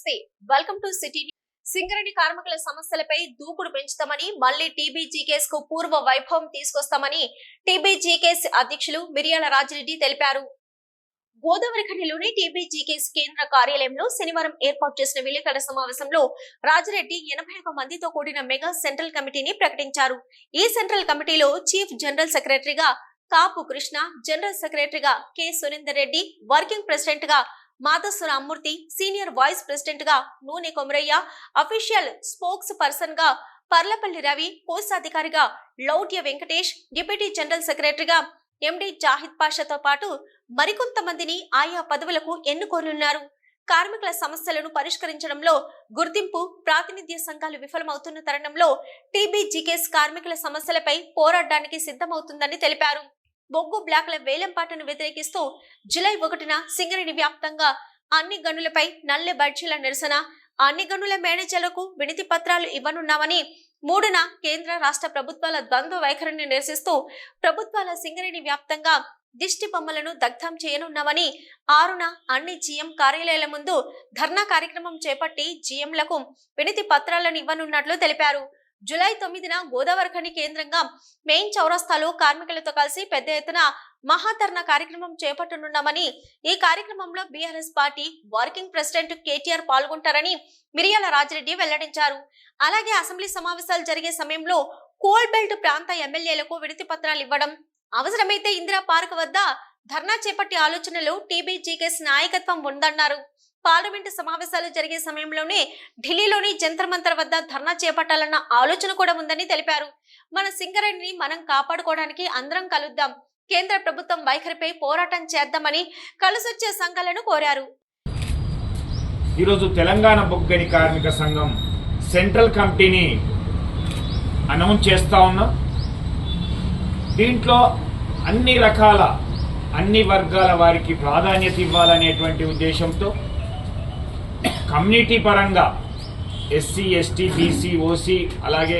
నమస్తే welcome to city. Singareni కార్మికుల సమస్యలపై దూకుడు పెంచుతామని మళ్లీ టీబీజీకేఎస్ కు పూర్వ వైభవం తీసుకొస్తామని టీబీజీకేఎస్ అధ్యక్షులు మిరియాల రాజిరెడ్డి తెలిపారు. గోదావరి ఖనిలోని టీబీజీకేఎస్ కేంద్ర కార్యాలయంలో శనివారం ఏర్పాటు చేసిన విలేకరుల సమావేశంలో రాజిరెడ్డి 81 మందితో కూడిన మెగా సెంట్రల్ కమిటీని ప్రకటించారు. ఈ సెంట్రల్ కమిటీలో చీఫ్ జనరల్ సెక్రటరీగా కాపు కృష్ణ, జనరల్ సెక్రటరీగా K Surender Reddy, working president గా మాధసుర అమూర్తి, సీనియర్ వైస్ ప్రెసిడెంట్ గా నూనె కొమరయ్య, అఫీషియల్ స్పోక్స్ పర్సన్ గా పర్లపల్లి రవి, కోశాధికారిగా లౌట్య వెంకటేష్, డిప్యూటీ జనరల్ సెక్రటరీగా ఎండి జాహిద్ పాషాతో పాటు మరికొంతమందిని ఆయా పదవులకు ఎన్నుకోనున్నారు. కార్మికుల సమస్యలను పరిష్కరించడంలో గుర్తింపు, ప్రాతినిధ్య సంఘాలు విఫలమవుతున్న తరుణంలో టీబీజీకేఎస్ కార్మికుల సమస్యలపై పోరాడడానికి సిద్ధమవుతుందని తెలిపారు. బొగ్గు బ్లాక్ల వేలంపాటను వ్యతిరేకిస్తూ జూలై 1న సింగరేణి వ్యాప్తంగా అన్ని గనులపై నల్లె బడ్జీల నిరసన, అన్ని గనుల మేనేజర్లకు వినతి పత్రాలు ఇవ్వనున్నామని, 3న కేంద్ర రాష్ట్ర ప్రభుత్వాల ద్వంద్వ వైఖరిని నిరసిస్తూ ప్రభుత్వాల సింగరేణి వ్యాప్తంగా దిష్టి బొమ్మలను దగ్ధం చేయనున్నామని, 6న అన్ని జీఎం కార్యాలయాల ముందు ధర్నా కార్యక్రమం చేపట్టి జీఎంలకు వినతి పత్రాలను ఇవ్వనున్నట్లు తెలిపారు. జూలై 9న గోదావరి ఖని కేంద్రంగా మెయిన్ చౌరస్తాలో కార్మికులతో కలిసి పెద్ద ఎత్తున మహాధర్నా కార్యక్రమం చేపట్టనున్నామని, ఈ కార్యక్రమంలో BRS party working president KTR పాల్గొంటారని మిరియాల రాజిరెడ్డి వెల్లడించారు. అలాగే అసెంబ్లీ సమావేశాలు జరిగే సమయంలో కోల్ బెల్ట్ ప్రాంత ఎమ్మెల్యేలకు వినతి పత్రాలు ఇవ్వడం, అవసరమైతే ఇందిరా పార్క్ వద్ద ధర్నా చేపట్టే ఆలోచనలో టీబీజీకేఎస్ నాయకత్వం ఉందన్నారు. పార్లమెంటు సమావేశాలు జరిగే సమయంలోనే ఢిల్లీలోని జంతర్ మంతర్ వద్ద ధర్నా చేపట్టాలన్న ఆలోచన కూడా ఉందని తెలిపారు. మన సింగరేణిని మనం కాపాడుకోవడానికి అందరం కలుద్దాం, కేంద్ర ప్రభుత్వం వైఖరిపై పోరాటం చేద్దామని కలిసొచ్చే సంఘాలను కోరారు. ఈరోజు తెలంగాణ బొగ్గని కార్మిక సంఘం సెంట్రల్ కమిటీని అనౌన్స్ చేస్తా ఉన్నాం. దీంట్లో అన్ని రకాల అన్ని వర్గాల వారికి ప్రాధాన్యత ఇవ్వాలనేటువంటి ఉద్దేశంతో కమ్యూనిటీ పరంగా ఎస్సీ, ఎస్టీ, బీసీ, ఓసీ, అలాగే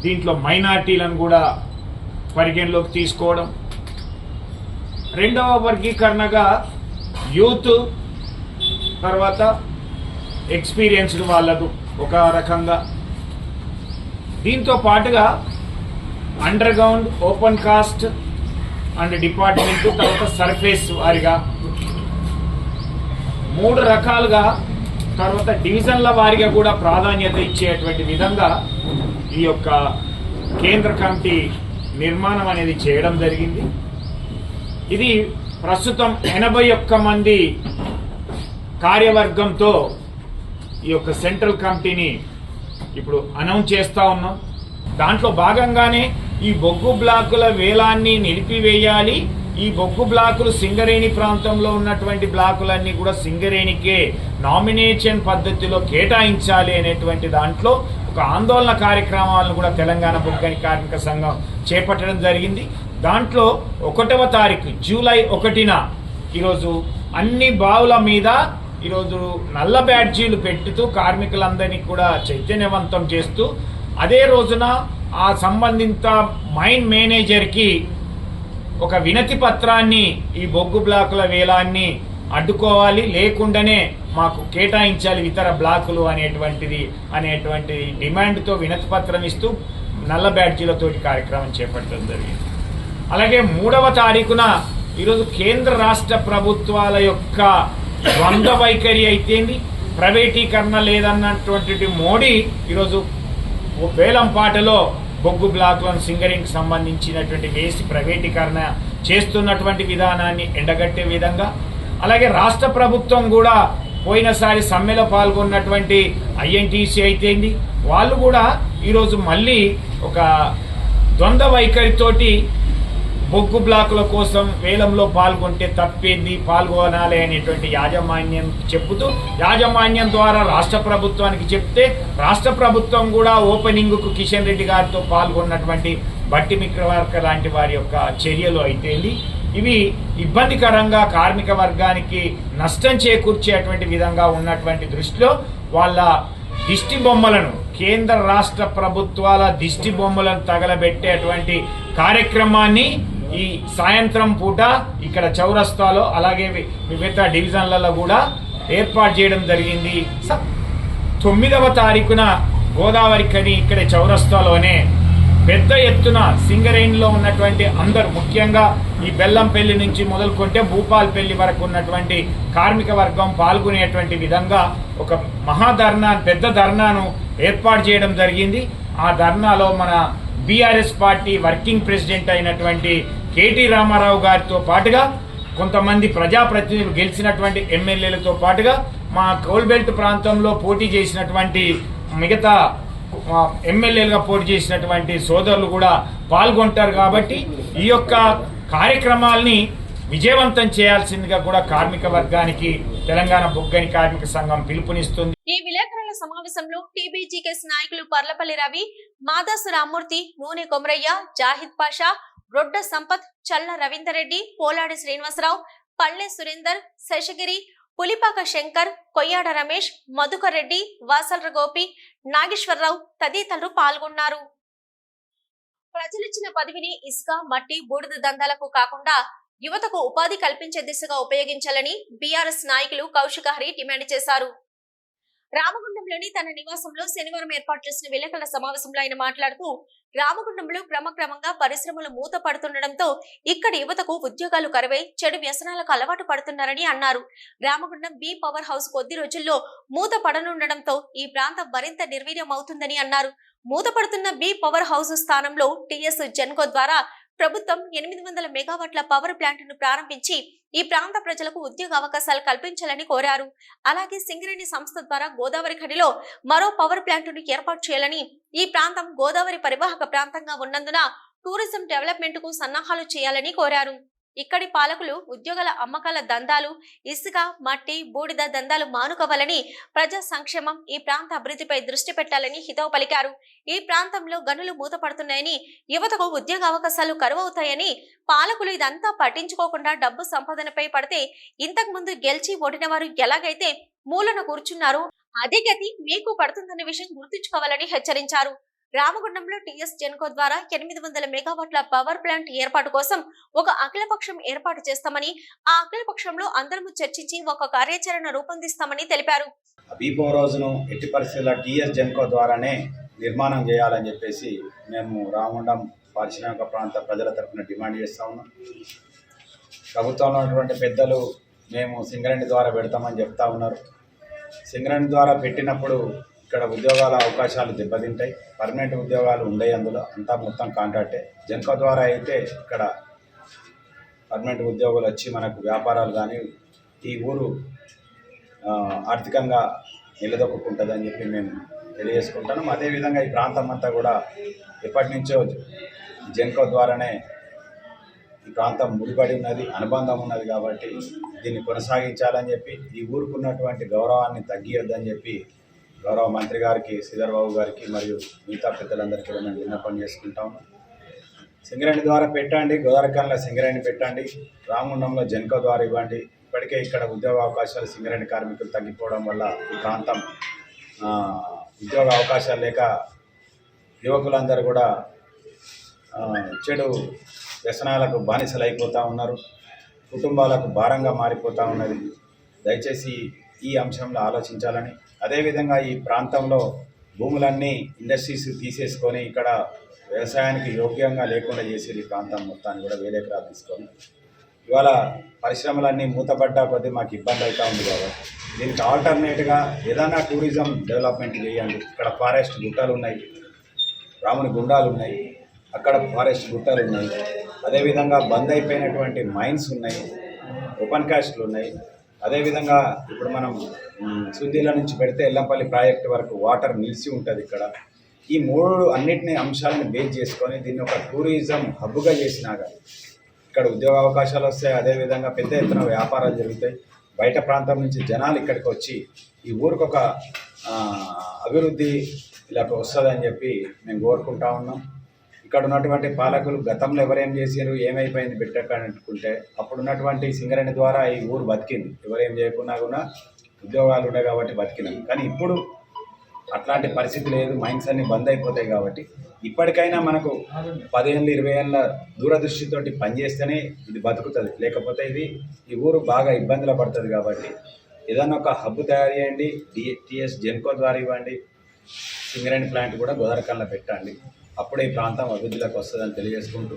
దీంట్లో మైనార్టీలను కూడా పరిగణలోకి తీసుకోవడం, రెండవ వర్గీకరణగా యూత్, తర్వాత ఎక్స్పీరియన్స్డ్ వాళ్ళకు ఒక రకంగా, దీంతో పాటుగా under ground, open cast and department, తర్వాత సర్ఫేస్ వారిగా 3 రకాలుగా, తర్వాత డివిజన్ల వారిగా కూడా ప్రాధాన్యత ఇచ్చేటువంటి విధంగా ఈ యొక్క కేంద్ర కమిటీ నిర్మాణం అనేది చేయడం జరిగింది. ఇది ప్రస్తుతం 81 మంది కార్యవర్గంతో ఈ యొక్క సెంట్రల్ కమిటీని ఇప్పుడు అనౌన్స్ చేస్తా ఉన్నాం. దాంట్లో భాగంగానే ఈ బొగ్గు బ్లాకుల వేలాన్ని నిలిపివేయాలి, ఈ బొగ్గు బ్లాకులు సింగరేణి ప్రాంతంలో ఉన్నటువంటి బ్లాకులన్నీ కూడా సింగరేణికే నామినేషన్ పద్ధతిలో కేటాయించాలి అనేటువంటి దాంట్లో ఒక ఆందోళన కార్యక్రమాలను కూడా తెలంగాణ బొగ్గని కార్మిక సంఘం చేపట్టడం జరిగింది. దాంట్లో 1వ తారీఖు జూలై 1న ఈరోజు అన్ని బావుల మీద ఈరోజు నల్ల బ్యాడ్జీలు పెట్టుతూ కార్మికులందరినీ కూడా చైతన్యవంతం చేస్తూ, అదే రోజున ఆ సంబంధిత మైన్ మేనేజర్కి ఒక వినతి పత్రాన్ని ఈ బొగ్గు బ్లాకుల వేలాన్ని అడ్డుకోవాలి, లేకుండానే మాకు కేటాయించాలి ఇతర బ్లాకులు అనేటువంటి డిమాండ్తో వినతి పత్రం ఇస్తూ నల్ల బ్యాడ్జీలతోటి కార్యక్రమం చేపట్టడం జరిగింది. అలాగే 3వ తారీఖున ఈరోజు కేంద్ర రాష్ట్ర ప్రభుత్వాల యొక్క ద్వంద్వ వైఖరి అయితేంది, ప్రైవేటీకరణ లేదన్నటువంటి మోడీ ఈరోజు వేలంపాటలో బొగ్గు బ్లాక్లను సింగరేణికి సంబంధించినటువంటి వేసి ప్రైవేటీకరణ చేస్తున్నటువంటి విధానాన్ని ఎండగట్టే విధంగా, అలాగే రాష్ట్ర ప్రభుత్వం కూడా పోయినసారి సమ్మెలో పాల్గొన్నటువంటి ఐఎన్టీసీ అయితేంది, వాళ్ళు కూడా ఈరోజు మళ్ళీ ఒక ద్వంద్వ వైఖరితోటి బొగ్గు బ్లాకుల కోసం వేలంలో పాల్గొంటే తప్పేంది, పాల్గొనాలి అనేటువంటి యాజమాన్యం చెప్పుతూ, యాజమాన్యం ద్వారా రాష్ట్ర ప్రభుత్వానికి చెప్తే రాష్ట్ర ప్రభుత్వం కూడా ఓపెనింగ్కు కిషన్ రెడ్డి గారితో పాల్గొన్నటువంటి బట్టి విక్రమార్క లాంటి వారి యొక్క చర్యలు అయితేంది, ఇవి ఇబ్బందికరంగా కార్మిక వర్గానికి నష్టం చేకూర్చేటువంటి విధంగా ఉన్నటువంటి దృష్టిలో వాళ్ళ దిష్టి బొమ్మలను, కేంద్ర రాష్ట్ర ప్రభుత్వాల దిష్టి బొమ్మలను తగలబెట్టేటువంటి కార్యక్రమాన్ని ఈ సాయంత్రం పూట ఇక్కడ చౌరస్తాలో, అలాగే వివిధ డివిజన్లలో కూడా ఏర్పాటు చేయడం జరిగింది. 9వ తారీఖున గోదావరి కని ఇక్కడ చౌరస్తాలోనే పెద్ద ఎత్తున సింగరేణిలో ఉన్నటువంటి అందరూ, ముఖ్యంగా ఈ బెల్లంపల్లి నుంచి మొదలుకుంటే భూపాల్పల్లి వరకు ఉన్నటువంటి కార్మిక వర్గం పాల్గొనేటువంటి విధంగా ఒక మహాధర్నా, పెద్ద ధర్నాను ఏర్పాటు చేయడం జరిగింది. ఆ ధర్నాలో మన బీఆర్ఎస్ పార్టీ వర్కింగ్ ప్రెసిడెంట్ అయినటువంటి కేటీ రామారావు గారితో పాటుగా కొంతమంది ప్రజాప్రతినిధులు, గెలిచినటువంటి ఎమ్మెల్యేలతో పాటుగా మా కోల్బెల్ట్ ప్రాంతంలో పోటీ చేసినటువంటి మిగతా ఎమ్మెల్యేలుగా పోటీ చేసినటువంటి సోదరులు కూడా పాల్గొంటారు. కాబట్టి ఈ యొక్క కార్యక్రమాల్ని విజయవంతం చేయాల్సిందిగా కూడా కార్మిక వర్గానికి తెలంగాణ బొగ్గని కార్మిక సంఘం పిలుపునిస్తుంది. ఈ విలేకరుల సమావేశంలో టీబీజీకేఎస్ నాయకులు పర్లపల్లి రవి, మాదాసు రామ్మూర్తి, నూనె కొమరయ్య, జాహిద్ పాషా, రొడ్డ సంపత్, చల్ల రవీందర్ రెడ్డి, పోలాడి శ్రీనివాసరావు, పల్లె సురేందర్, శేషగిరి, పులిపాక శంకర్, కొయ్యాడ రమేష్, మధుకర్ రెడ్డి, వాసల్ర గోపి, నాగేశ్వరరావు తదితరులు పాల్గొన్నారు. ప్రజలిచ్చిన పదవిని ఇసుక, మట్టి, బూడిద దందాలకు కాకుండా యువతకు ఉపాధి కల్పించే దిశగా ఉపయోగించాలని బీఆర్ఎస్ నాయకులు కౌశిక హరి డిమాండ్ చేశారు. రామగుండంలోని తన నివాసంలో శనివారం ఏర్పాటు చేసిన విలేకరుల సమావేశంలో ఆయన మాట్లాడుతూ, రామగుండంలో క్రమక్రమంగా పరిశ్రమలు మూత పడుతుండటంతో ఇక్కడి యువతకు ఉద్యోగాలు కరువై చెడు వ్యసనాలకు అలవాటు పడుతున్నారని అన్నారు. రామగుండం బి పవర్ హౌస్ కొద్ది రోజుల్లో మూత పడనుండటంతో ఈ ప్రాంతం మరింత నిర్వీర్యం అవుతుందని అన్నారు. మూతపడుతున్న బి పవర్ హౌస్ స్థానంలో టీఎస్ జెన్కో ద్వారా ప్రభుత్వం 800 మెగావాట్ల పవర్ ప్లాంట్ ను ప్రారంభించి ఈ ప్రాంత ప్రజలకు ఉద్యోగ అవకాశాలు కల్పించాలని కోరారు. అలాగే సింగరేణి సంస్థ ద్వారా గోదావరి ఖనిలో మరో పవర్ ప్లాంట్ ను ఏర్పాటు చేయాలని, ఈ ప్రాంతం గోదావరి పరివాహక ప్రాంతంగా ఉన్నందున టూరిజం డెవలప్మెంట్ కు సన్నాహాలు చేయాలని కోరారు. ఇక్కడి పాలకులు ఉద్యోగాల అమ్మకాల దందాలు, ఇసుక, మట్టి, బూడిద దందాలు మానుకోవాలని, ప్రజా సంక్షేమం, ఈ ప్రాంత అభివృద్ధిపై దృష్టి పెట్టాలని హితవు పలికారు. ఈ ప్రాంతంలో గనులు మూతపడుతున్నాయని, యువతకు ఉద్యోగ అవకాశాలు కరువవుతాయని, పాలకులు ఇదంతా పట్టించుకోకుండా డబ్బు సంపాదనపై పడితే ఇంతకు ముందు గెలిచి ఓడిన వారు ఎలాగైతే మూలన కూర్చున్నారో అదే గతి మీకు పడుతుందన్న విషయం గుర్తుంచుకోవాలని హెచ్చరించారు. రామగుండంలో టీఎస్ జెన్కో ద్వారా 800 మెగావాట్ల పవర్ ప్లాంట్ ఏర్పాటు కోసం ఒక అఖిలపక్షం ఏర్పాటు చేస్తామని, ఆ అఖిలపక్షంలో అందరము చర్చించి ఒక కార్యాచరణ రూపొందిస్తామని తెలిపారు. బీపో రోజును ఎట్టి పరిస్థితుల్లో టీఎస్ జెన్కో ద్వారానే నిర్మాణం చేయాలని చెప్పేసి మేము రామగుండం పారిశ్రామిక ప్రాంత ప్రజల తరఫున డిమాండ్ చేస్తా ఉన్నాం. ప్రభుత్వంలో ఉన్నటువంటి పెద్దలు మేము సింగరేణి ద్వారా పెడతామని చెప్తా ఉన్నారు. సింగరేణి ద్వారా పెట్టినప్పుడు ఇక్కడ ఉద్యోగాల అవకాశాలు దెబ్బతింటాయి, పర్మనెంట్ ఉద్యోగాలు ఉండవు, అందులో అంతా మొత్తం కాంట్రాక్టే. జెన్కో ద్వారా అయితే ఇక్కడ పర్మనెంట్ ఉద్యోగులు వచ్చి మనకు వ్యాపారాలు కానీ ఈ ఊరు ఆర్థికంగా నిలదొక్కుంటుందని చెప్పి మేము తెలియజేసుకుంటున్నాం. అదేవిధంగా ఈ ప్రాంతం అంతా కూడా ఎప్పటి నుంచో జెన్కో ద్వారానే ఈ ప్రాంతం ముడిపడి ఉన్నది, అనుబంధం ఉన్నది. కాబట్టి దీన్ని కొనసాగించాలని చెప్పి, ఈ ఊరుకున్నటువంటి గౌరవాన్ని తగ్గియొద్దని చెప్పి గౌరవ మంత్రి గారికి, శ్రీధర్ బాబు గారికి మరియు మిగతా పెద్దలందరికీ మేము విన్నపం చేసుకుంటాము. సింగరేణి ద్వారా పెట్టండి, గోదావరిఖనిలో సింగరేణి పెట్టండి, రామగుండంలో జెన్కో ద్వారా ఇవ్వండి. ఇప్పటికే ఇక్కడ ఉద్యోగ అవకాశాలు సింగరేణి కార్మికులు తగ్గిపోవడం వల్ల ఈ ప్రాంతం ఉద్యోగ అవకాశాలు లేక యువకులందరూ కూడా చెడు వ్యసనాలకు బానిసలు అయిపోతూ ఉన్నారు, కుటుంబాలకు భారంగా మారిపోతూ ఉన్నది. దయచేసి ఈ అంశంలో ఆలోచించాలని, అదేవిధంగా ఈ ప్రాంతంలో భూములన్నీ ఇండస్ట్రీస్ తీసేసుకొని ఇక్కడ వ్యవసాయానికి యోగ్యంగా లేకుండా చేసేది ఈ ప్రాంతం మొత్తాన్ని కూడా వేరే ఎకరాలు తీసుకొని ఇవాళ పరిశ్రమలన్నీ మూతపడ్డా కొద్దీ మాకు ఇబ్బంది అవుతూ ఉంది. కాబట్టి దీనికి ఆల్టర్నేట్గా ఏదైనా టూరిజం డెవలప్మెంట్ చేయండి. ఇక్కడ ఫారెస్ట్ గుట్టలు ఉన్నాయి, రాముని గుండాలు ఉన్నాయి, అక్కడ ఫారెస్ట్ గుట్టలు ఉన్నాయి. అదేవిధంగా బంద్ అయిపోయినటువంటి మైన్స్ ఉన్నాయి, ఓపెన్ కాస్ట్లు ఉన్నాయి. అదేవిధంగా ఇప్పుడు మనం సుందీల నుంచి పెడితే ఎల్లంపల్లి ప్రాజెక్టు వరకు వాటర్ నిలిచి ఉంటుంది ఇక్కడ. ఈ అన్నిటినీ అంశాలను బేస్ చేసుకొని దీన్ని ఒక టూరిజం హబ్గా చేసినా కానీ ఇక్కడ ఉద్యోగ అవకాశాలు వస్తాయి. అదేవిధంగా పెద్ద ఎత్తున వ్యాపారాలు జరుగుతాయి. బయట ప్రాంతం నుంచి జనాలు ఇక్కడికి వచ్చి ఈ ఊరికి ఒక అభివృద్ధి ఇలా వస్తుందని చెప్పి మేము కోరుకుంటా ఉన్నాం. ఇక్కడ ఉన్నటువంటి పాలకులు గతంలో ఎవరేం చేసారు, ఏమైపోయింది పెట్టకనుకుంటే అప్పుడు ఉన్నటువంటి సింగరేణి ద్వారా ఈ ఊరు బతికింది. ఎవరేం చేయకున్నా కూడా ఉద్యోగాలు ఉన్నాయి కాబట్టి బతికినాం. కానీ ఇప్పుడు అట్లాంటి పరిస్థితి లేదు, మైన్స్ అన్నీ బంద్ అయిపోతాయి. కాబట్టి ఇప్పటికైనా మనకు 10 ఏళ్ళు 20 ఏళ్ళ దూరదృష్టితోటి పనిచేస్తేనే ఇది బతుకుతుంది, లేకపోతే ఇది ఈ ఊరు బాగా ఇబ్బందులు పడుతుంది. కాబట్టి ఏదైనా ఒక హబ్ తయారు చేయండి, టీఎస్ జెన్కో ద్వారా ఇవ్వండి, సింగరేణి ప్లాంట్ కూడా గోదావరికల్లో పెట్టండి. అప్పుడే ఈ ప్రాంతం అభివృద్ధిలోకి వస్తుందని తెలియజేసుకుంటూ,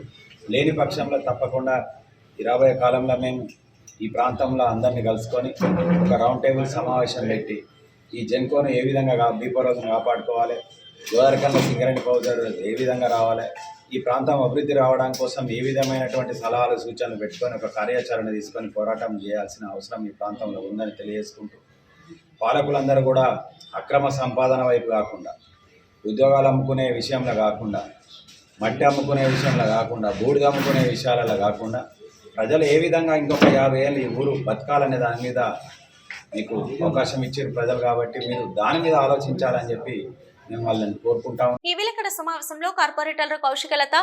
లేని పక్షంలో తప్పకుండా ఈ రాబోయే కాలంలో మేము ఈ ప్రాంతంలో అందరినీ కలుసుకొని ఒక రౌండ్ టేబుల్ సమావేశం పెట్టి ఈ జెన్కోను ఏ విధంగా బీపో రోజున కాపాడుకోవాలి, గోదావరికల్లో సింగరేణి పౌడర్ ఏ విధంగా రావాలి, ఈ ప్రాంతం అభివృద్ధి రావడం కోసం ఏ విధమైనటువంటి సలహాలు సూచనలు పెట్టుకొని ఒక కార్యాచరణ తీసుకొని పోరాటం చేయాల్సిన అవసరం ఈ ప్రాంతంలో ఉందని తెలియజేసుకుంటూ, పాలకులందరూ కూడా అక్రమ సంపాదన వైపు కాకుండా, ఉద్యోగాలు అమ్ముకునే విషయంలో కాకుండా, మట్టి అమ్ముకునే విషయంలో కాకుండా, బూడిద అమ్ముకునే విషయాలలో కాకుండా ప్రజలు ఏ విధంగా ఇంకొక 50 ఏళ్ళు ఈ ఊరు బతకాలనే దాని మీద మీకు అవకాశం ఇచ్చారు ప్రజలు, కాబట్టి మీరు దాని మీద ఆలోచించాలని చెప్పి మేము వాళ్ళని కోరుకుంటాము. ఈ విలేకరుల సమావేశంలో కార్పొరేటర్లు కౌశికలత,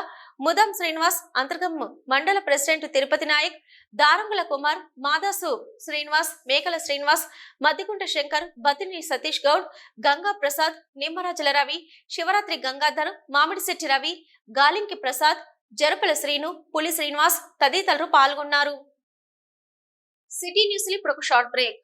ముదం శ్రీనివాస్, అంతర్గం మండల ప్రెసిడెంట్ తిరుపతి నాయక్, దారంగుల కుమార్, మాదాసు శ్రీనివాస్, మేకల శ్రీనివాస్, మద్దికుంట శంకర్, బతిని సతీష్ గౌడ్, గంగా ప్రసాద్, నిమ్మరాజుల రవి, శివరాత్రి గంగాధర్, మామిడిశెట్టి రవి, గాలింకి ప్రసాద్, జరపల శ్రీను, పులి శ్రీనివాస్ తదితరులు పాల్గొన్నారు. సిటీ న్యూస్ ఇప్పుడు ఒక షార్ట్ బ్రేక్.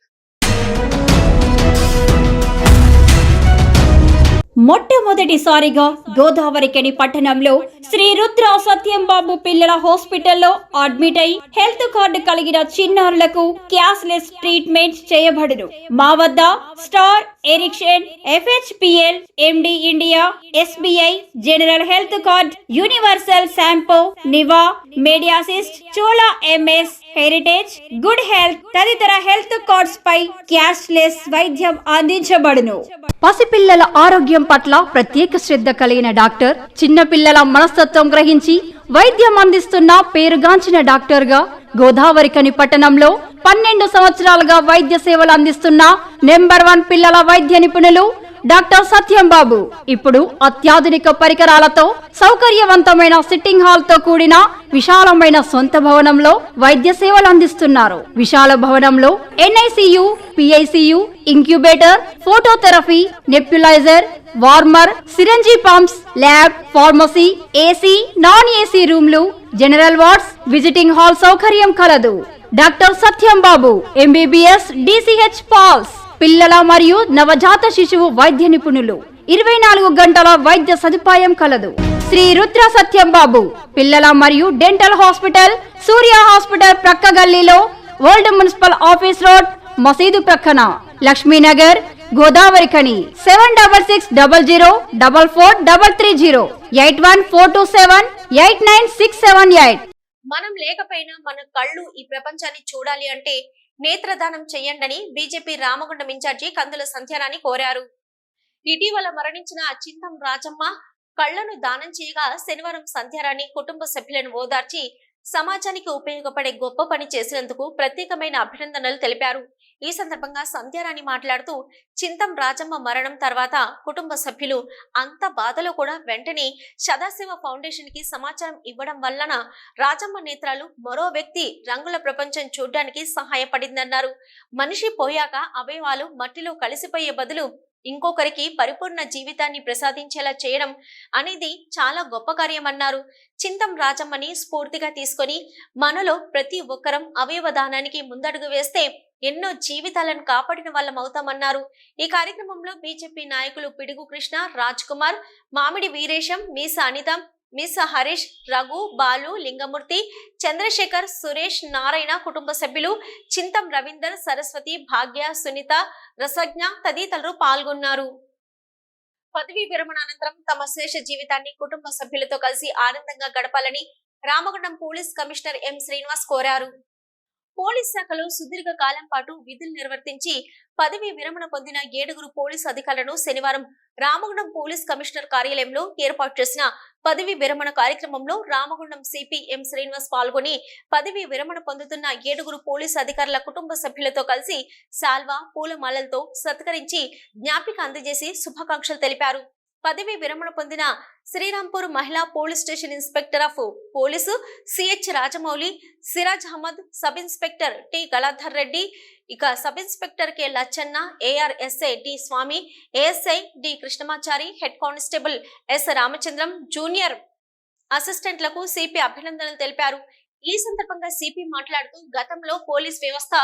మొట్టమొదటిసారిగా గోదావరికని పట్టణంలో శ్రీ రుద్ర సత్యం బాబు పిల్లల హాస్పిటల్లో అడ్మిట్ అయి హెల్త్ కార్డు కలిగిన చిన్నారులకు క్యాష్లెస్ ట్రీట్మెంట్ చేయబడును. మా వద్ద star, Ericson, FHPL, MD India, SBI, general health card, universal sompo, Niva, Medi Assist, Chola MS, heritage, good health తదితర హెల్త్ కార్డ్స్ పై క్యాష్లెస్ వైద్యం అందించబడును. పసిపిల్లల ఆరోగ్యం పట్ల ప్రత్యేక శ్రద్ధ కలిగిన డాక్టర్, చిన్నపిల్లల మనస్తత్వం గ్రహించి వైద్యం అందిస్తున్న పేరుగాంచిన డాక్టర్ గా గోదావరికని పట్టణంలో 12 సంవత్సరాలుగా వైద్య సేవలు అందిస్తున్న నెంబర్ 1 పిల్లల వైద్య నిపుణులు డాక్టర్ సత్యం బాబు ఇప్పుడు అత్యాధునిక పరికరాలతో సౌకర్యవంతమైన సిట్టింగ్ హాల్ తో కూడిన విశాలమైన సొంత భవనంలో వైద్య సేవలు అందిస్తున్నారు. విశాల భవనంలో NICU, PICU, incubator, phototherapy, nebuliser, warmer, సిరంజీ pumps, lab, pharmacy, AC, non AC రూమ్లు, జనరల్ వార్డ్స్, విజిటింగ్ హాల్ సౌకర్యం కలదు. డాక్టర్ సత్యం బాబు MBBS, DCH పాల్స్, పిల్లల మరియు నవజాత శిశువు వైద్య నిపుణులు, 24 గంటల వైద్య సదుపాయం కలదు. శ్రీ రుద్ర సత్యం బాబు పిల్లల మరియు డెంటల్ హాస్పిటల్, సూర్య హాస్పిటల్ ప్రక్క గల్లీలో, ఓల్డ్ మున్సిపల్ ఆఫీస్ రోడ్, మసీదు ప్రక్కన, లక్ష్మీనగర్, గోదావరికని. 7600044330 8142789678. మనం లేకపోయినా మన కళ్ళు ఈ ప్రపంచాన్ని చూడాలి అంటే నేత్రదానం చెయ్యండని బీజేపీ రామగుండం ఇన్ఛార్జి కందుల సంధ్యారాణి కోరారు. ఇటీవల మరణించిన చింతం రాజమ్మ కళ్లను దానం చేయగా శనివారం సంధ్యారాణి కుటుంబ సభ్యులను ఓదార్చి సమాజానికి ఉపయోగపడే గొప్ప పని చేసినందుకు ప్రత్యేకమైన అభినందనలు తెలిపారు. ఈ సందర్భంగా సంధ్యారాణి మాట్లాడుతూ చింతం రాజమ్మ మరణం తర్వాత కుటుంబ సభ్యులు అంత బాధలో కూడా వెంటనే సదాశివ ఫౌండేషన్ కి సమాచారం ఇవ్వడం వలన రాజమ్మ నేత్రాలు మరో వ్యక్తి రంగుల ప్రపంచం చూడడానికి సహాయపడిందన్నారు. మనిషి పోయాక అవయవాలు మట్టిలో కలిసిపోయే బదులు ఇంకొకరికి పరిపూర్ణ జీవితాన్ని ప్రసాదించేలా చేయడం అనేది చాలా గొప్ప కార్యమన్నారు. చింతం రాజమ్మని స్ఫూర్తిగా తీసుకొని మనలో ప్రతి ఒక్కరం అవయవ దానానికి ముందడుగు వేస్తే ఎన్నో జీవితాలను కాపాడిన వాళ్ళం అవుతామన్నారు. ఈ కార్యక్రమంలో బీజేపీ నాయకులు పిడుగు కృష్ణ, రాజ్ కుమార్, మామిడి వీరేశం, మీసా అనితం, మిస్ హరీష్, రఘు, బాలు, లింగమూర్తి, చంద్రశేఖర్, సురేష్, నారాయణ కుటుంబ సభ్యులు, చింతం రవీందర్, సరస్వతి, భాగ్య, సునీత, రసజ్ఞ తదితరులు పాల్గొన్నారు. పదవీ విరమణ అనంతరం తమ శేష జీవితాన్ని కుటుంబ సభ్యులతో కలిసి ఆనందంగా గడపాలని Ramagundam police commissioner M Srinivas కోరారు. పోలీస్ శాఖలో సుదీర్ఘ కాలం పాటు విధులు నిర్వర్తించి పదవీ విరమణ పొందిన 7 పోలీసు అధికారులను శనివారం రామగుండం పోలీస్ కమిషనర్ కార్యాలయంలో ఏర్పాటు చేసిన పదవీ విరమణ కార్యక్రమంలో రామగుండం సిపి ఎం శ్రీనివాస్ పాల్గొని పదవీ విరమణ పొందుతున్న 7 పోలీసు అధికారుల కుటుంబ సభ్యులతో కలిసి శాల్వా, పూలమాలలతో సత్కరించి జ్ఞాపిక అందజేసి శుభాకాంక్షలు తెలిపారు. పదవీ విరమణ పొందిన శ్రీరాంపూర్ మహిళా police station inspector of police CH Rajamouli, Siraj Ahmed, sub inspector T Galadhar Reddy, ఇక sub inspector K Lachanna, ARSA D Swamy, ASI D Krishnamachari, head constable S Ramachandram, junior అసిస్టెంట్లకు సిపి అభినందనలు తెలిపారు. ఈ సందర్భంగా సిపి మాట్లాడుతూ గతంలో పోలీస్ వ్యవస్థ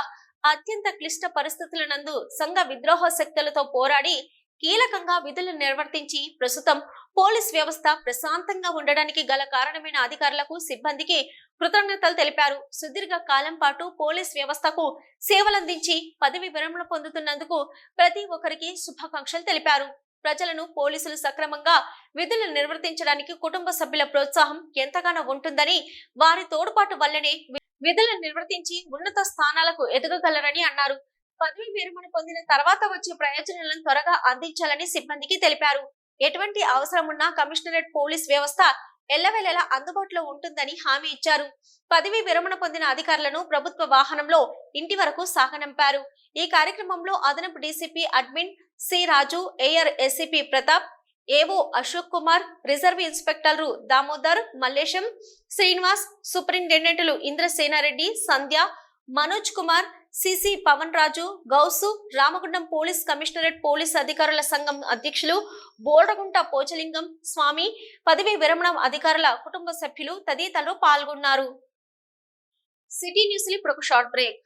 అత్యంత క్లిష్ట పరిస్థితుల నందు సంఘ విద్రోహ శక్తులతో పోరాడి కీలకంగా విధులు నిర్వర్తించి ప్రస్తుతం పోలీస్ వ్యవస్థ ప్రశాంతంగా ఉండడానికి గల కారణమైన అధికారులకు సిబ్బందికి కృతజ్ఞతలు తెలిపారు. సుదీర్ఘ కాలం పాటు పోలీస్ వ్యవస్థకు సేవలందించి పదవి విరమణ పొందుతున్నందుకు ప్రతి ఒక్కరికి శుభాకాంక్షలు తెలిపారు. ప్రజలను పోలీసులు సక్రమంగా విధులు నిర్వర్తించడానికి కుటుంబ సభ్యుల ప్రోత్సాహం ఎంతగానో ఉంటుందని, వారి తోడ్పాటు వల్లనే విధులు నిర్వర్తించి ఉన్నత స్థానాలకు ఎదగగలరని అన్నారు. పదవి విరమణ పొందిన తర్వాత వచ్చే ప్రయోజనాలను త్వరగా అందించాలని సిబ్బందికి తెలిపారు. ఎటువంటి అవసరం ఉన్నా కమిషనరేట్ పోలీస్ వ్యవస్థ ఎల్లవేళలా అందుబాటులో ఉంటుందని హామీ ఇచ్చారు. పదవి విరమణ పొందిన అధికారులను ప్రభుత్వ వాహనంలో ఇంటి వరకు సాగనంపారు. ఈ కార్యక్రమంలో అదనపు DCP admin C Raju, AR SCP Pratap, AO Ashok Kumar, reserve ఇన్స్పెక్టర్లు దామోదర్, మల్లేశం, శ్రీనివాస్, సూపరింటెండెంట్లు Indrasenareddy, Sandhya, Manoj Kumar, CC Pavan Raju, Gouse, Ramagundam police commissionerate police అధికారుల సంఘం అధ్యక్షులు బోర్డగుంట పోచలింగం స్వామి, పదవి విరమణ అధికారుల కుటుంబ సభ్యులు తదితరులు పాల్గొన్నారు. సిటీ న్యూస్ ఇప్పుడు ఒక షార్ట్ బ్రేక్.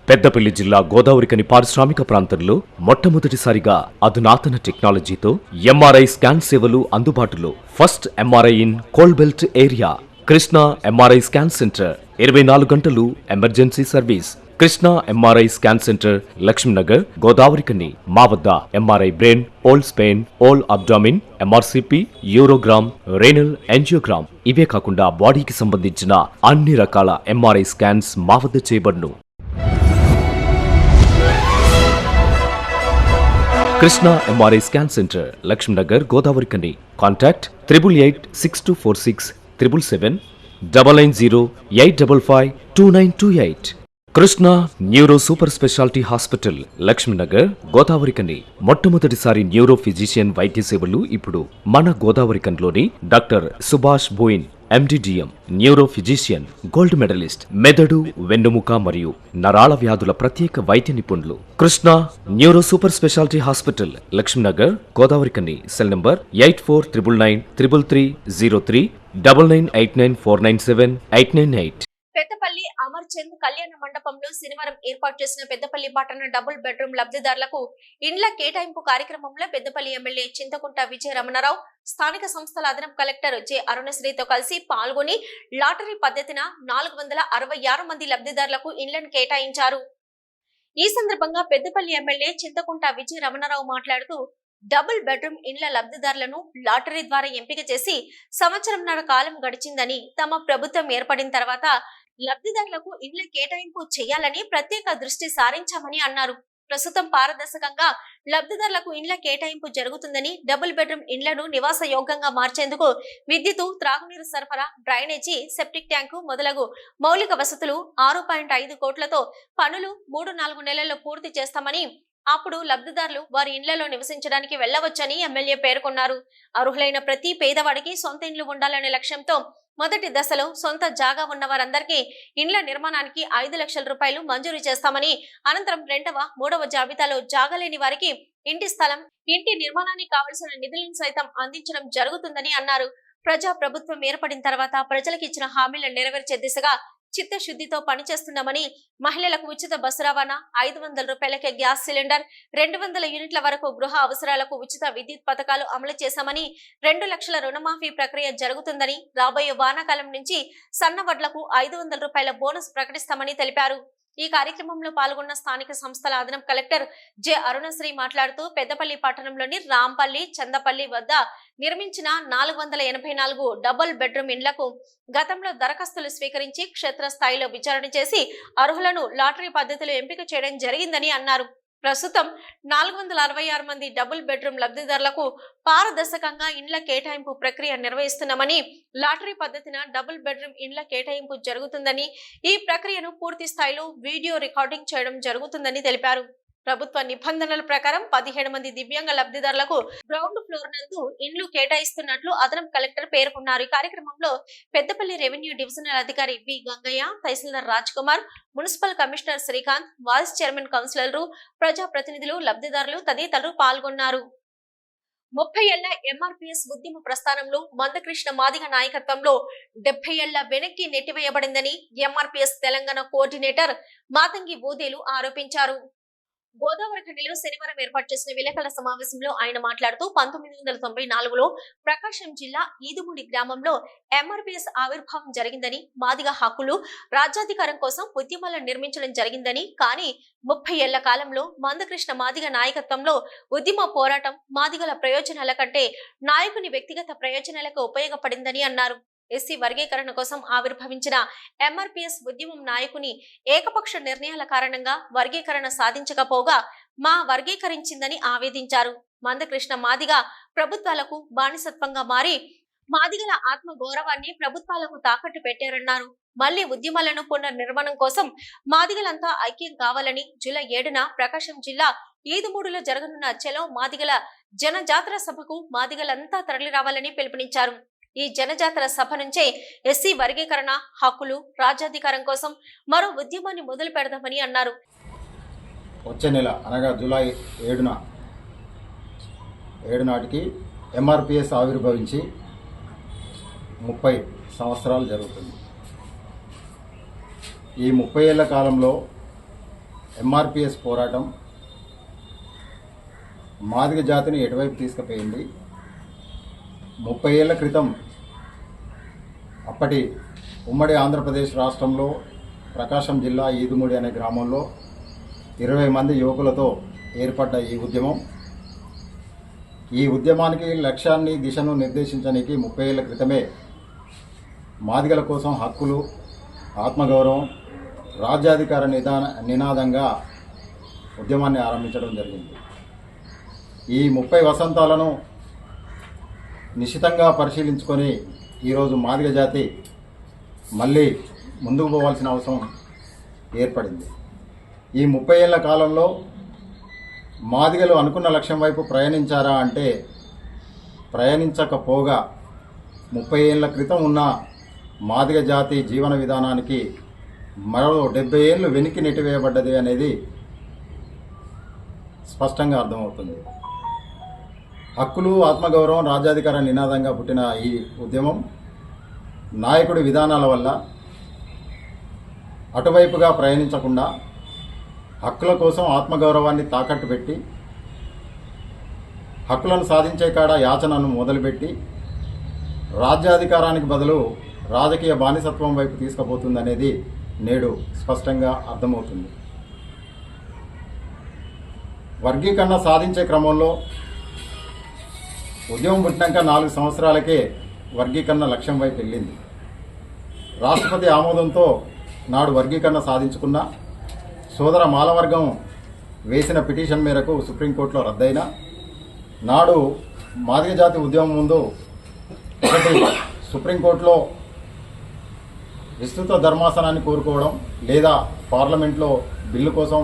పెద్దపల్లి జిల్లా గోదావరికని పారిశ్రామిక ప్రాంతంలో మొట్టమొదటిసారిగా అధునాతన టెక్నాలజీతో ఎంఆర్ఐ స్కాన్ సేవలు అందుబాటులో. First MRI in coal belt area. Krishna MRI scan centre 24 గంటలు emergency service. Krishna MRI scan centre, Lakshminagar, Godavarikhani. మా వద్ద MRI brain, whole spine, whole abdomen, MRCP, urogram, renal angiogram, ఇవే కాకుండా బాడీకి సంబంధించిన అన్ని రకాల ఎంఆర్ఐ స్కాన్స్ మా వద్ద చేయబడును. Krishna MRI scan centre, Lakshminagar, Godavarikhani. Contact 888646 777 990 855 2928. Krishna neuro super speciality hospital, Lakshminagar, Godavarikhani. మొట్టమొదటిసారి న్యూరో ఫిజిషియన్ వైద్య సేవలు ఇప్పుడు మన గోదావరికన్లోని doctor Subhash Boyin, MD DM, neuro physician, gold medalist, మెదడు, వెన్నుముక మరియు నరాల వ్యాధుల ప్రత్యేక వైద్య నిపుణులు. Krishna neuro super speciality hospital, Lakshminagar, Godavarikhani. Cell number 8499 333 03 9989 497 898. Peddapalli Amarchand కళ్యాణ మండపంలో శనివారం ఏర్పాటు చేసిన పెద్దపల్లి పట్టణ డబుల్ బెడ్రూమ్ లబ్ధిదారులకు ఇండ్ల కేటాయింపు కార్యక్రమంలో పెద్దపల్లి ఎమ్మెల్యే చింతకుంట విజయ రమణారావు, స్థానిక సంస్థల అదనపు కలెక్టర్ జె అరుణశ్రీతో కలిసి పాల్గొని లాటరీ పద్ధతిన 466 మంది లబ్ధిదారులకు ఇండ్లను కేటాయించారు. ఈ సందర్భంగా పెద్దపల్లి ఎమ్మెల్యే చింతకుంట విజయ రమణారావు మాట్లాడుతూ, డబుల్ బెడ్రూమ్ ఇండ్ల లబ్ధిదారులను లాటరీ ద్వారా ఎంపిక చేసి సంవత్సరంన్నర కాలం గడిచిందని, తమ ప్రభుత్వం ఏర్పడిన తర్వాత లబ్ధిదారులకు ఇండ్ల కేటాయింపు చేయాలని ప్రత్యేక దృష్టి సారించామని అన్నారు. ప్రస్తుతం పారదర్శకంగా లబ్ధిదారులకు ఇండ్ల కేటాయింపు జరుగుతుందని, డబుల్ బెడ్రూమ్ ఇండ్లను నివాస యోగ్యంగా మార్చేందుకు విద్యుత్, త్రాగునీరు సరఫరా, డ్రైనేజీ, సెప్టిక్ ట్యాంకు మొదలగు మౌలిక వసతులు 6.5 కోట్లతో పనులు 3-4 నెలల్లో పూర్తి చేస్తామని, అప్పుడు లబ్ధిదారులు వారి ఇండ్లలో నివసించడానికి వెళ్లవచ్చని ఎమ్మెల్యే పేర్కొన్నారు. అర్హులైన ప్రతి పేదవాడికి సొంత ఇండ్లు ఉండాలనే లక్ష్యంతో మొదటి దశలో సొంత జాగా ఉన్న వారందరికీ ఇండ్ల నిర్మాణానికి 5 లక్షల రూపాయలు మంజూరు చేస్తామని, అనంతరం 2వ, 3వ జాబితాలో జాగా లేని వారికి ఇంటి స్థలం, ఇంటి నిర్మాణానికి కావలసిన నిధులను సైతం అందించడం జరుగుతుందని అన్నారు. ప్రజా ప్రభుత్వం ఏర్పడిన తర్వాత ప్రజలకు ఇచ్చిన హామీలను నెరవేర్చే దిశగా చిత్తశుద్ధితో పనిచేస్తున్నామని, మహిళలకు ఉచిత బస్సు రవాణా, 500 రూపాయలకే గ్యాస్ సిలిండర్, 200 యూనిట్ల వరకు గృహ అవసరాలకు ఉచిత విద్యుత్ పథకాలు అమలు చేశామని, 2 లక్షల రుణమాఫీ ప్రక్రియ జరుగుతుందని, రాబోయే వానాకాలం నుంచి సన్నవడ్లకు 500 రూపాయల బోనస్ ప్రకటిస్తామని తెలిపారు. ఈ కార్యక్రమంలో పాల్గొన్న స్థానిక సంస్థల అదనపు కలెక్టర్ జె అరుణశ్రీ మాట్లాడుతూ, పెద్దపల్లి పట్టణంలోని రాంపల్లి, చందపల్లి వద్ద నిర్మించిన 484 డబుల్ బెడ్రూమ్ ఇండ్లకు గతంలో దరఖాస్తులు స్వీకరించి క్షేత్రస్థాయిలో విచారణ చేసి అర్హులను లాటరీ పద్ధతిలో ఎంపిక చేయడం జరిగిందని అన్నారు. ప్రస్తుతం 466 మంది డబుల్ బెడ్రూమ్ లబ్ధిదారులకు పారదర్శకంగా ఇండ్ల కేటాయింపు ప్రక్రియ నిర్వహిస్తున్నామని, లాటరీ పద్ధతిన డబుల్ బెడ్రూమ్ ఇండ్ల కేటాయింపు జరుగుతుందని, ఈ ప్రక్రియను పూర్తి స్థాయిలో వీడియో రికార్డింగ్ చేయడం జరుగుతుందని తెలిపారు. ప్రభుత్వ నిబంధనల ప్రకారం 17 మంది దివ్యాంగ లబ్ధిదారులకు గ్రౌండ్ ఫ్లోర్ నందు ఇండ్లు కేటాయిస్తున్నట్లు అదనపు కలెక్టర్ పేర్కొన్నారు. ఈ కార్యక్రమంలో పెద్దపల్లి రెవెన్యూ డివిజనల్ అధికారి వి గంగయ్య, తహసీల్దార్ Raj Kumar, municipal commissioner Srikanth, vice chairman కౌన్సిలర్లు, ప్రజా ప్రతినిధులు, లబ్ధిదారులు తదితరులు పాల్గొన్నారు. 30 ఏళ్ల ఎంఆర్పీఎస్ ఉద్యమ ప్రస్థానంలో మందకృష్ణ మాదిగ నాయకత్వంలో 70 ఏళ్ల వెనక్కి నెట్టివేయబడిందని ఎంఆర్పీఎస్ తెలంగాణ కోఆర్డినేటర్ మాతంగి బూదేలు ఆరోపించారు. గోదావరి ఖండిలో శనివారం ఏర్పాటు చేసిన విలేకరుల సమావేశంలో ఆయన మాట్లాడుతూ 1994లో ప్రకాశం జిల్లా ఈదుమూడి గ్రామంలో ఎంఆర్పీఎస్ ఆవిర్భావం జరిగిందని, మాదిగ హక్కులు రాజ్యాధికారం కోసం ఉద్యమాలను నిర్మించడం జరిగిందని, కానీ 30 ఏళ్ల కాలంలో మందకృష్ణ మాదిగ నాయకత్వంలో ఉద్యమ పోరాటం మాదిగల ప్రయోజనాల కంటే నాయకుని వ్యక్తిగత ప్రయోజనాలకు ఉపయోగపడిందని అన్నారు. ఎస్సీ వర్గీకరణ కోసం ఆవిర్భవించిన ఎంఆర్పీఎస్ ఉద్యమం నాయకుని ఏకపక్ష నిర్ణయాల కారణంగా వర్గీకరణ సాధించకపోగా మా వర్గీకరించిందని ఆవేదించారు. మందకృష్ణ మాదిగ ప్రభుత్వాలకు బానిసత్వంగా మారి మాదిగల ఆత్మ గౌరవాన్ని ప్రభుత్వాలకు తాకట్టు పెట్టారన్నారు. మళ్లీ ఉద్యమాలను పునర్నిర్మాణం కోసం మాదిగలంతా ఐక్యం కావాలని జూలై 7న ప్రకాశం జిల్లా ఈదుమూడిలో జరగనున్న చలో మాదిగల జనజాతర సభకు మాదిగలంతా తరలిరావాలని పిలుపునిచ్చారు. ఈ జనజాతర సభ నుంచే ఎస్సీ వర్గీకరణ, హక్కులు, రాజ్యాధికారం కోసం మరో ఉద్యమాన్ని మొదలు పెడదామని అన్నారు. వచ్చే నెల అనగా జూలై 7 నాటికి ఎంఆర్పీఎస్ ఆవిర్భవించి 30 సంవత్సరాలు జరుగుతుంది. ఈ 30 ఏళ్ల కాలంలో ఎంఆర్పీఎస్ పోరాటం మాదిగ జాతిని ఎటువైపు తీసుకుపోయింది. 30 ఏళ్ల క్రితం అప్పటి ఉమ్మడి ఆంధ్రప్రదేశ్ రాష్ట్రంలో ప్రకాశం జిల్లా ఈదుమూడి అనే గ్రామంలో 20 మంది యువకులతో ఏర్పడ్డ ఈ ఉద్యమానికి లక్ష్యాన్ని, దిశను నిర్దేశించడానికి 30 ఏళ్ల క్రితమే మాదిగల కోసం హక్కులు, ఆత్మగౌరవం, రాజ్యాధికార నినాదంగా ఉద్యమాన్ని ఆరంభించడం జరిగింది. ఈ 30 వసంతాలను నిశితంగా పరిశీలించుకొని ఈరోజు మాదిగ జాతి మళ్ళీ ముందుకు పోవాల్సిన అవసరం ఏర్పడింది. ఈ 30 ఏళ్ల కాలంలో మాదిగలు అనుకున్న లక్ష్యం వైపు ప్రయాణించారా అంటే ప్రయాణించకపోగా 30 ఏళ్ల క్రితం ఉన్న మాదిగ జాతి జీవన విధానానికి మరో 70 ఏళ్ళు వెనక్కి నెట్టివేయబడ్డది అనేది స్పష్టంగా అర్థమవుతుంది. హక్కులు, ఆత్మగౌరవం, రాజ్యాధికార నినాదంగా పుట్టిన ఈ ఉద్యమం నాయకుడి విధానాల వల్ల అటువైపుగా ప్రయాణించకుండా హక్కుల కోసం ఆత్మగౌరవాన్ని తాకట్టు పెట్టి హక్కులను సాధించే కాడ యాచనను మొదలుపెట్టి రాజ్యాధికారానికి బదులు రాజకీయ బానిసత్వం వైపు తీసుకుపోతుందనేది నేడు స్పష్టంగా అర్థమవుతుంది. వర్గీకరణ సాధించే క్రమంలో ఉద్యమం పుట్టినాక 4 సంవత్సరాలకే వర్గీకరణ లక్ష్యం వైపు వెళ్ళింది. రాష్ట్రపతి ఆమోదంతో నాడు వర్గీకరణ సాధించుకున్న సోదర మాలవర్గం వేసిన పిటిషన్ మేరకు సుప్రీంకోర్టులో రద్దయిన నాడు మాదిగ జాతి ఉద్యమం ముందు ఒకటి సుప్రీంకోర్టులో విస్తృత ధర్మాసనాన్ని కోరుకోవడం, లేదా పార్లమెంట్లో బిల్లు కోసం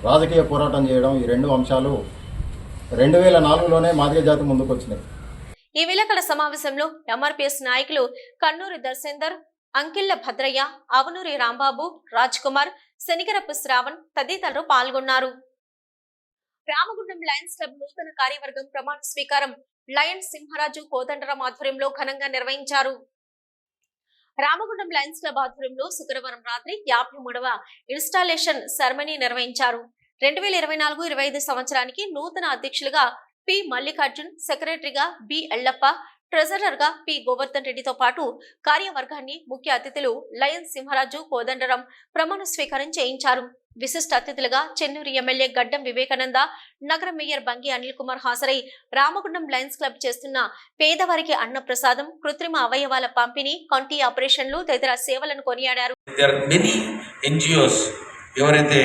రాజకీయ పోరాటం చేయడం, ఈ 2 అంశాలు 2004లోనే మాదిగ జాతి ముందుకు వచ్చినాయి. ఈ విలేకరుల సమావేశంలో ఎంఆర్పీఎస్ నాయకులు కన్నూరి దర్శేందర్, అంకిళ్ల భద్రయ్య, అవనూరి రాంబాబు, రాజ్ కుమార్, శనిగరపు శ్రావణ్ తదితరులు పాల్గొన్నారు. రామగుండం లయన్స్ క్లబ్ నూతన కార్యవర్గం ప్రమాణ స్వీకారం లయన్స్ సింహరాజు కోదండరాం ఆధ్వర్యంలో ఘనంగా నిర్వహించారు. రామగుండం లయన్స్ క్లబ్ ఆధ్వర్యంలో శుక్రవారం రాత్రి 53వ ఇన్స్టాలేషన్ సెరమనీ నిర్వహించారు. 2024-25 సంవత్సరానికి నూతన అధ్యక్షులుగా పి మల్లికార్జున్, సెక్రటరీగా బి ఎల్లప్ప, ట్రెజరర్ గా పి గోవర్ధన్ రెడ్డితో పాటు కార్యవర్గాన్ని ముఖ్య అతిథులు లయన్స్ సింహరాజు కోదండరాం ప్రమాణ స్వీకారం చేయించారు. విశిష్ట అతిథులుగా చెన్నూరు ఎమ్మెల్యే గడ్డం వివేకానంద, నగర మేయర్ బంగి అనిల్ కుమార్ హాజరై రామగుండం లయన్స్ క్లబ్ చేస్తున్న పేదవారికి అన్న ప్రసాదం, కృత్రిమ అవయవాల పంపిణీ, కంటి ఆపరేషన్లు తదితర సేవలను కొనియాడారు. ఎవరైతే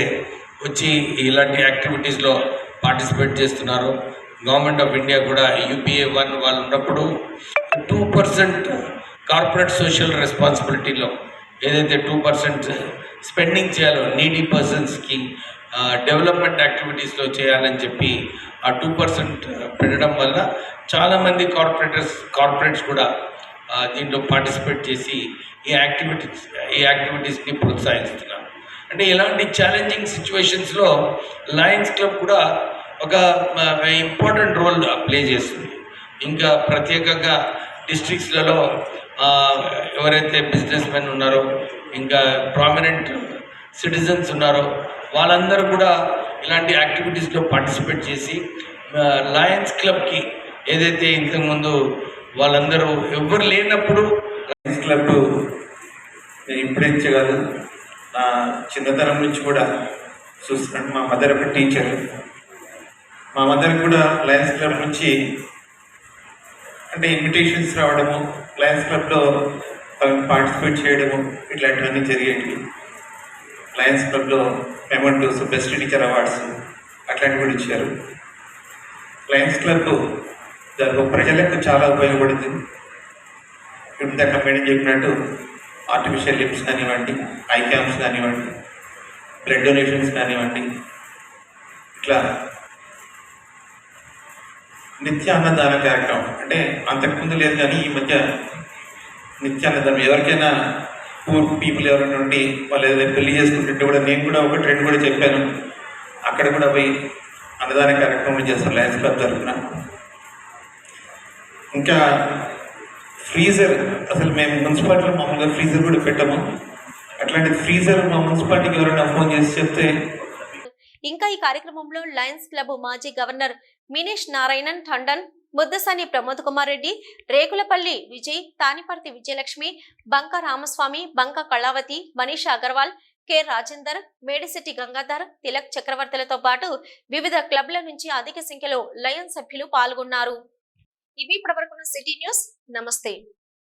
వచ్చి ఇలాంటి యాక్టివిటీస్లో పార్టిసిపేట్ చేస్తున్నారో, గవర్నమెంట్ ఆఫ్ ఇండియా కూడా UPA 1 వాళ్ళు ఉన్నప్పుడు 2% కార్పొరేట్ సోషల్ రెస్పాన్సిబిలిటీలో ఏదైతే 2% స్పెండింగ్ చేయాలో నీడీ పర్సన్స్కి డెవలప్మెంట్ యాక్టివిటీస్లో చేయాలని చెప్పి ఆ 2% పెట్టడం వల్ల చాలామంది కార్పొరేట్స్ కూడా దీంట్లో పార్టిసిపేట్ చేసి ఈ యాక్టివిటీస్ని ప్రోత్సహిస్తున్నారు. అంటే ఇలాంటి ఛాలెంజింగ్ సిచ్యువేషన్స్లో లయన్స్ క్లబ్ కూడా ఒక ఇంపార్టెంట్ రోల్ ప్లే చేస్తుంది. ఇంకా ప్రత్యేకంగా డిస్ట్రిక్ట్స్లలో ఎవరైతే బిజినెస్ మెన్ ఉన్నారో, ఇంకా ప్రామినెంట్ సిటిజన్స్ ఉన్నారో, వాళ్ళందరూ కూడా ఇలాంటి యాక్టివిటీస్లో పార్టిసిపేట్ చేసి లయన్స్ క్లబ్కి ఏదైతే ఇంతకుముందు వాళ్ళందరూ ఎవ్వరు లేనప్పుడు లయన్స్ క్లబ్ నేను ఇప్పుడే కాదు, నా చిన్నతనం నుంచి కూడా చూస్తున్నాను. మా మదర్ ఒక టీచర్, మా మదర్ కూడా లయన్స్ క్లబ్ నుంచి అంటే ఇన్విటేషన్స్ రావడము, లయన్స్ క్లబ్లో పార్టిసిపేట్ చేయడము, ఇట్లాంటివన్నీ జరిగేవి. లయన్స్ క్లబ్లో మెమెంటోస్, బెస్ట్ టీచర్ అవార్డ్స్ అట్లాంటివి కూడా ఇచ్చారు. లయన్స్ క్లబ్ దానికి ప్రజలకు చాలా ఉపయోగపడుతుంది. ఇందాక మేడం చెప్పినట్టు ఆర్టిఫిషియల్ లిప్స్ కానివ్వండి, ఐ క్యాంప్స్ కానివ్వండి, బ్లడ్ డొనేషన్స్ కానివ్వండి, ఇట్లా నిత్య అన్నదాన కార్యక్రమం అంటే అంతకుముందు లేదు కానీ ఈ మధ్య నిత్య అన్నదానం ఎవరికైనా పూర్ పీపుల్ ఎవరైనా ఉండి వాళ్ళు ఏదైనా పెళ్లి చేసుకుంటుంటే కూడా నేను కూడా ఒక ట్రెండ్ కూడా చెప్పాను, అక్కడ కూడా పోయి అన్నదాన కార్యక్రమం చేస్తాను లయన్స్ క్లబ్ తరఫున. ఇంకా ఫ్రీజర్, అసలు మేము మున్సిపాలిటీలో మామూలుగా ఫ్రీజర్ కూడా పెట్టాము. అట్లాంటి ఫ్రీజర్ మా మున్సిపాలిటీకి ఎవరైనా ఫోన్ చేసి చెప్తే. ఇంకా ఈ కార్యక్రమంలో లయన్స్ క్లబ్ మాజీ గవర్నర్ మినేష్ నారాయణన్ టండన్, ముద్దసాని ప్రమోద్ కుమార్ రెడ్డి, రేకులపల్లి విజయ్, తానిపర్తి విజయలక్ష్మి, బంకా రామస్వామి, బంకా కళావతి, మనీషా అగర్వాల్, కె రాజేందర్, మేడిశెట్టి గంగాధర్, తిలక్ చక్రవర్తులతో పాటు వివిధ క్లబ్ల నుంచి అధిక సంఖ్యలో లయన్స్ సభ్యులు పాల్గొన్నారు. ఇవి ఇప్పటివరకున్న సిటీ న్యూస్. నమస్తే.